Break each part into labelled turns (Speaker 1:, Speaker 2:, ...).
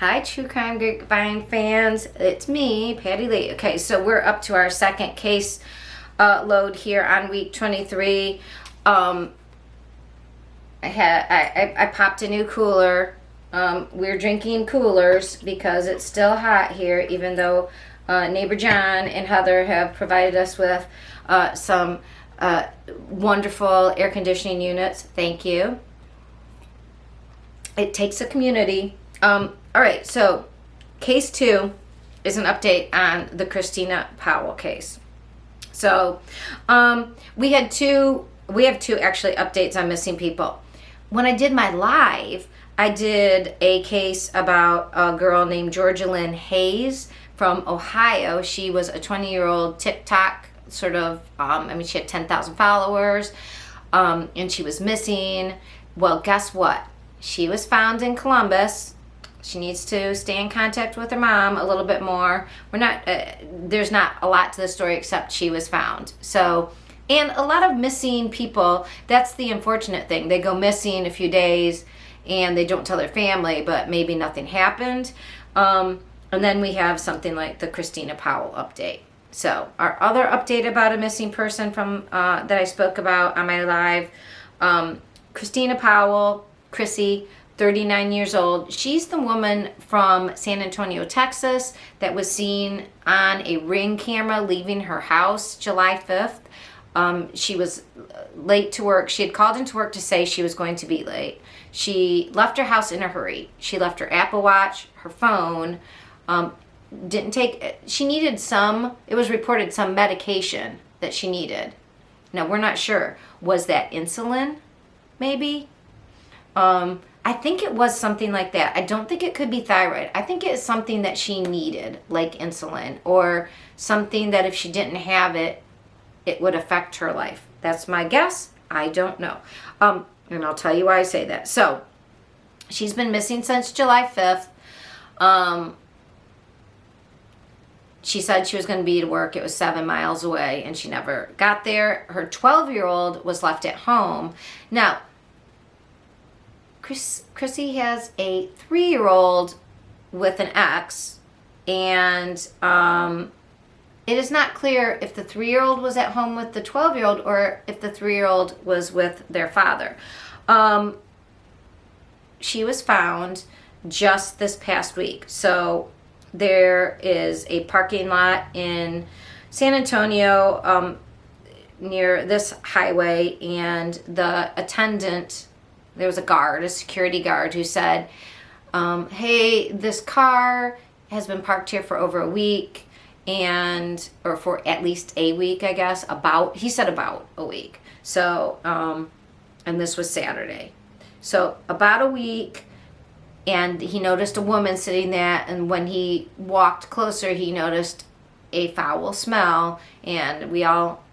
Speaker 1: Hi, True Crime Grapevine fans. It's me, Patti Lee. Okay, so we're up to our second case load here on week 23. I popped a new cooler. We're drinking coolers because it's still hot here, even though neighbor John and Heather have provided us with some wonderful air conditioning units. Thank you. It takes a community. All right, so case 2 is an update on the Christina Powell case. So we have two actually updates on missing people. When I did my live, I did a case about a girl named Georgia Lynn Hayes from Ohio. She was a 20-year-old TikTok sort of, she had 10,000 followers, and she was missing. Well, guess what? She was found in Columbus. She needs to stay in contact with her mom a little bit more. There's not a lot to the story except she was found. So, and a lot of missing people, that's the unfortunate thing. They go missing a few days and they don't tell their family, but maybe nothing happened. And then we have something like the Christina Powell update. So our other update about a missing person from that I spoke about on my live, Christina Powell, Chrissy, 39 years old. She's the woman from San Antonio, Texas, that was seen on a Ring camera leaving her house July 5th. She was late to work. She had called into work to say she was going to be late. She left her house in a hurry. She left her Apple Watch, her phone, she needed it was reported some medication that she needed. Now, we're not sure. Was that insulin, maybe? I think it was something like that. I don't think it could be thyroid. I think it's something that she needed, like insulin, or something that if she didn't have it, it would affect her life. That's my guess. I don't know. And I'll tell you why I say that. So, she's been missing since July 5th. She said she was going to be to work. It was 7 miles away, and she never got there. Her 12-year-old was left at home. Now, Chrissy has a 3-year-old with an ex, and it is not clear if the 3-year-old was at home with the 12-year-old or if the 3-year-old was with their father. She was found just this past week. So there is a parking lot in San Antonio near this highway, and the attendant, there was a security guard, who said, hey, this car has been parked here for over a week, or for at least a week, I guess. He said about a week. So, and this was Saturday. So about a week, and he noticed a woman sitting there, and when he walked closer, he noticed a foul smell, and we all,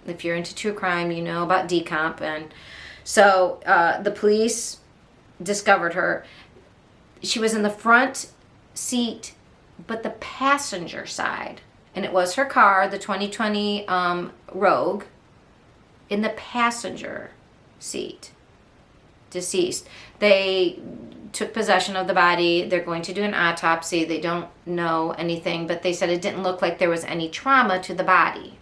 Speaker 1: if you're into true crime, you know about decomp, and so the police discovered her. She was in the front seat, but the passenger side. And it was her car, the 2020 Rogue, in the passenger seat. Deceased. They took possession of the body. They're going to do an autopsy. They don't know anything, but they said it didn't look like there was any trauma to the body.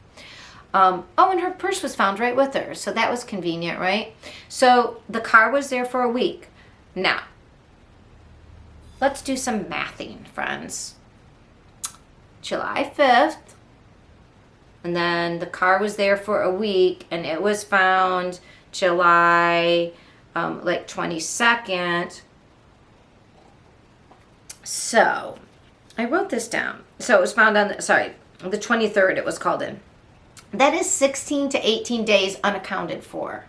Speaker 1: And her purse was found right with her. So that was convenient, right? So the car was there for a week. Now, let's do some mathing, friends. July 5th. And then the car was there for a week. And it was found July 22nd. So, I wrote this down. So it was found on the 23rd it was called in. That is 16 to 18 days unaccounted for.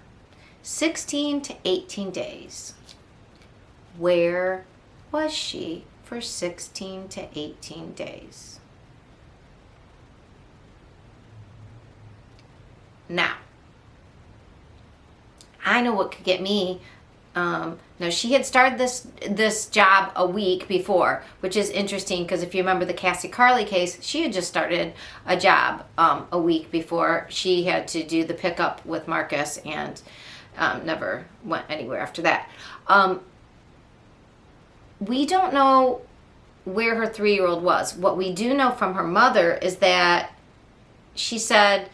Speaker 1: 16 to 18 days. Where was she for 16 to 18 days? Now, I know what could get me. Now, she had started this job a week before, which is interesting because if you remember the Cassie Carley case, she had just started a job a week before. She had to do the pickup with Marcus and never went anywhere after that. We don't know where her 3-year-old was. What we do know from her mother is that she said,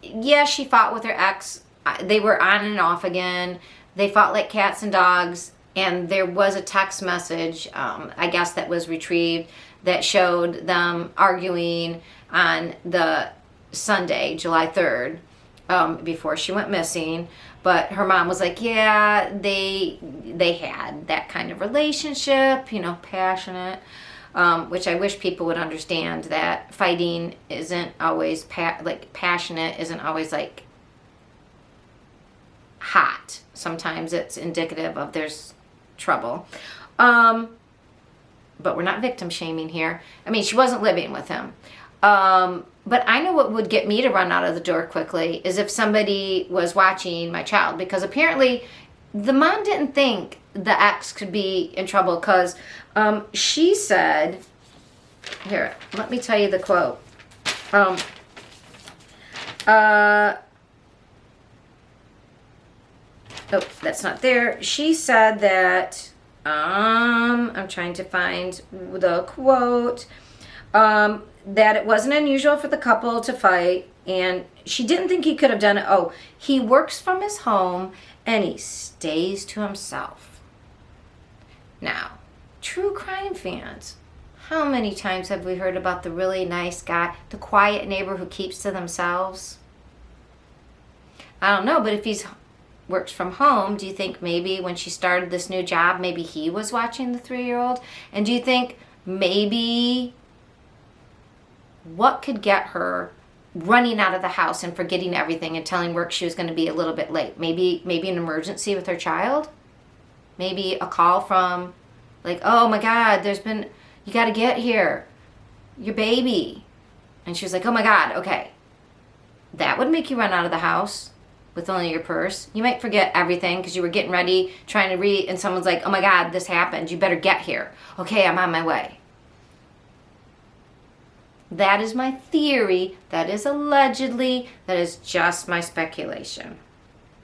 Speaker 1: yeah, she fought with her ex. They were on and off again. They fought like cats and dogs. And there was a text message, I guess, that was retrieved that showed them arguing on the Sunday, July 3rd, before she went missing. But her mom was like, yeah, they had that kind of relationship, you know, passionate, which I wish people would understand that fighting isn't always, passionate isn't always like hot. Sometimes it's indicative of there's trouble. But we're not victim shaming here. I mean, she wasn't living with him. But I know what would get me to run out of the door quickly is if somebody was watching my child, because apparently the mom didn't think the ex could be in trouble, because she said, here, let me tell you the quote. Oh, that's not there. She said that, I'm trying to find the quote, that it wasn't unusual for the couple to fight, and she didn't think he could have done it. Oh, he works from his home and he stays to himself. Now, true crime fans, how many times have we heard about the really nice guy, the quiet neighbor who keeps to themselves? I don't know, but if he's works from home, do you think maybe when she started this new job, maybe he was watching the 3-year-old? And do you think maybe what could get her running out of the house and forgetting everything and telling work she was going to be a little bit late? Maybe an emergency with her child? Maybe a call from, like, oh my God, you got to get here, your baby. And she was like, oh my God, okay. That would make you run out of the house with only your purse. You might forget everything because you were getting ready, trying to read, and someone's like, oh my God, this happened. You better get here. Okay, I'm on my way. That is my theory. That is allegedly. That is just my speculation.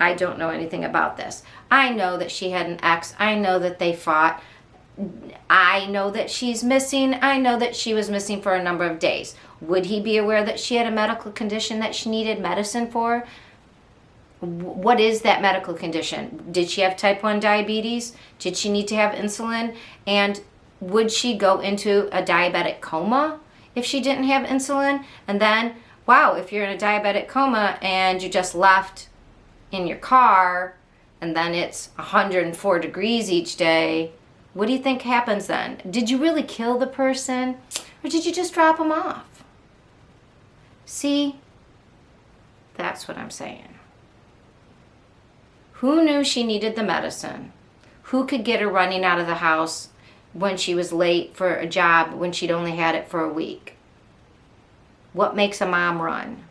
Speaker 1: I don't know anything about this. I know that she had an ex. I know that they fought. I know that she's missing. I know that she was missing for a number of days. Would he be aware that she had a medical condition that she needed medicine for? What is that medical condition? Did she have type 1 diabetes? Did she need to have insulin? And would she go into a diabetic coma if she didn't have insulin? And then, wow, if you're in a diabetic coma and you just left in your car and then it's 104 degrees each day, what do you think happens then? Did you really kill the person, or did you just drop them off? See, that's what I'm saying. Who knew she needed the medicine? Who could get her running out of the house when she was late for a job when she'd only had it for a week? What makes a mom run?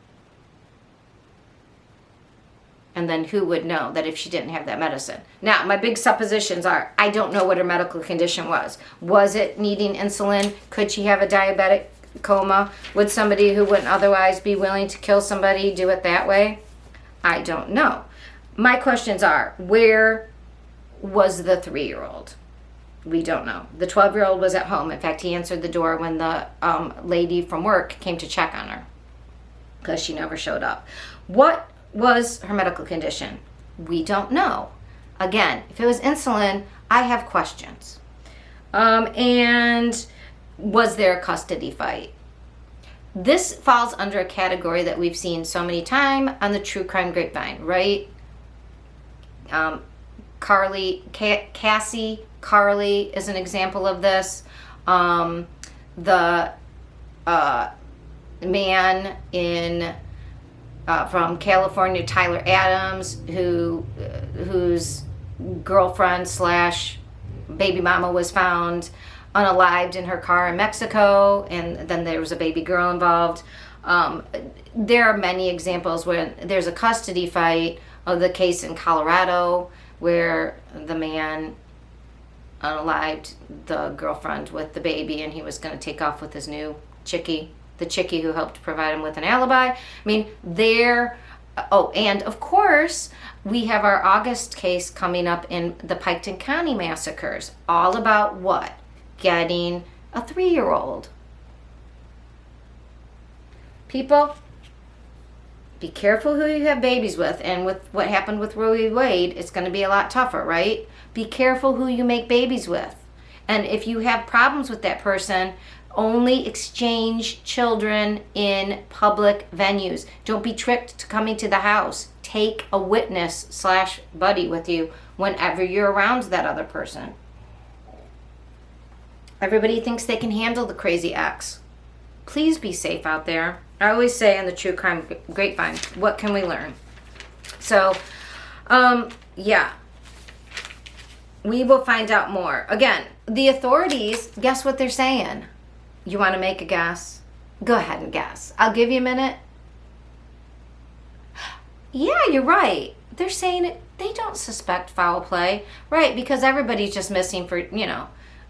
Speaker 1: And then who would know that if she didn't have that medicine? Now, my big suppositions are, I don't know what her medical condition was. Was it needing insulin? Could she have a diabetic coma? Would somebody who wouldn't otherwise be willing to kill somebody do it that way? I don't know. My questions are, where was the 3-year-old? We don't know. The 12-year-old was at home. In fact, he answered the door when the lady from work came to check on her because she never showed up. What was her medical condition? We don't know. Again, if it was insulin, I have questions. And was there a custody fight? This falls under a category that we've seen so many times on the true crime grapevine, right? Cassie Carly is an example of this. The man in from California, Tyler Adams, whose girlfriend slash baby mama was found unalived in her car in Mexico, and then there was a baby girl involved. There are many examples where there's a custody fight. Of the case in Colorado where the man unalived the girlfriend with the baby, and he was going to take off with his new chickie, the chickie who helped provide him with an alibi. I mean, and of course, we have our August case coming up in the Piketon County massacres, all about what? Getting a 3-year-old. People, be careful who you have babies with. And with what happened with Roe v. Wade, it's going to be a lot tougher, right? Be careful who you make babies with. And if you have problems with that person, only exchange children in public venues. Don't be tricked to coming to the house. Take a witness / buddy with you whenever you're around that other person. Everybody thinks they can handle the crazy ex. Please be safe out there. I always say in the true crime grapevine, what can we learn? So, yeah. We will find out more. Again, the authorities, guess what they're saying? You want to make a guess? Go ahead and guess. I'll give you a minute. Yeah, you're right. They're saying they don't suspect foul play. Right, because everybody's just missing for,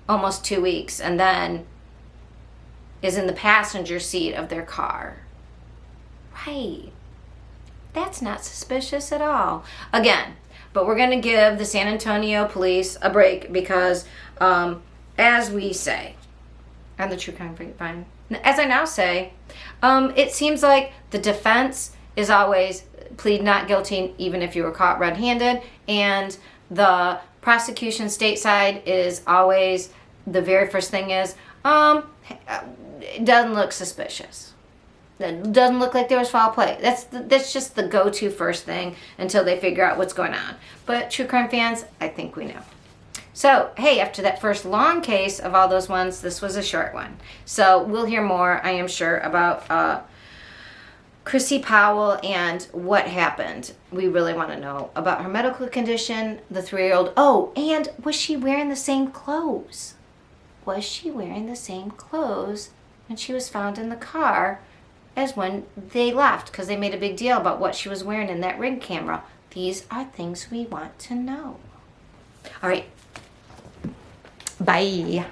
Speaker 1: almost 2 weeks and then is in the passenger seat of their car. Right. That's not suspicious at all. Again, but we're going to give the San Antonio police a break because, as we say, on the True Crime Grapevine, as I now say, it seems like the defense is always plead not guilty even if you were caught red-handed, and the prosecution stateside is always, the very first thing is, it doesn't look suspicious. It doesn't look like there was foul play. That's just the go-to first thing until they figure out what's going on. But true crime fans, I think we know. So, hey, after that first long case of all those ones, this was a short one. So we'll hear more, I am sure, about Chrissy Powell and what happened. We really want to know about her medical condition, the 3-year-old. Oh, and was she wearing the same clothes? Was she wearing the same clothes when she was found in the car as when they left? Because they made a big deal about what she was wearing in that Ring camera. These are things we want to know. All right. Bye.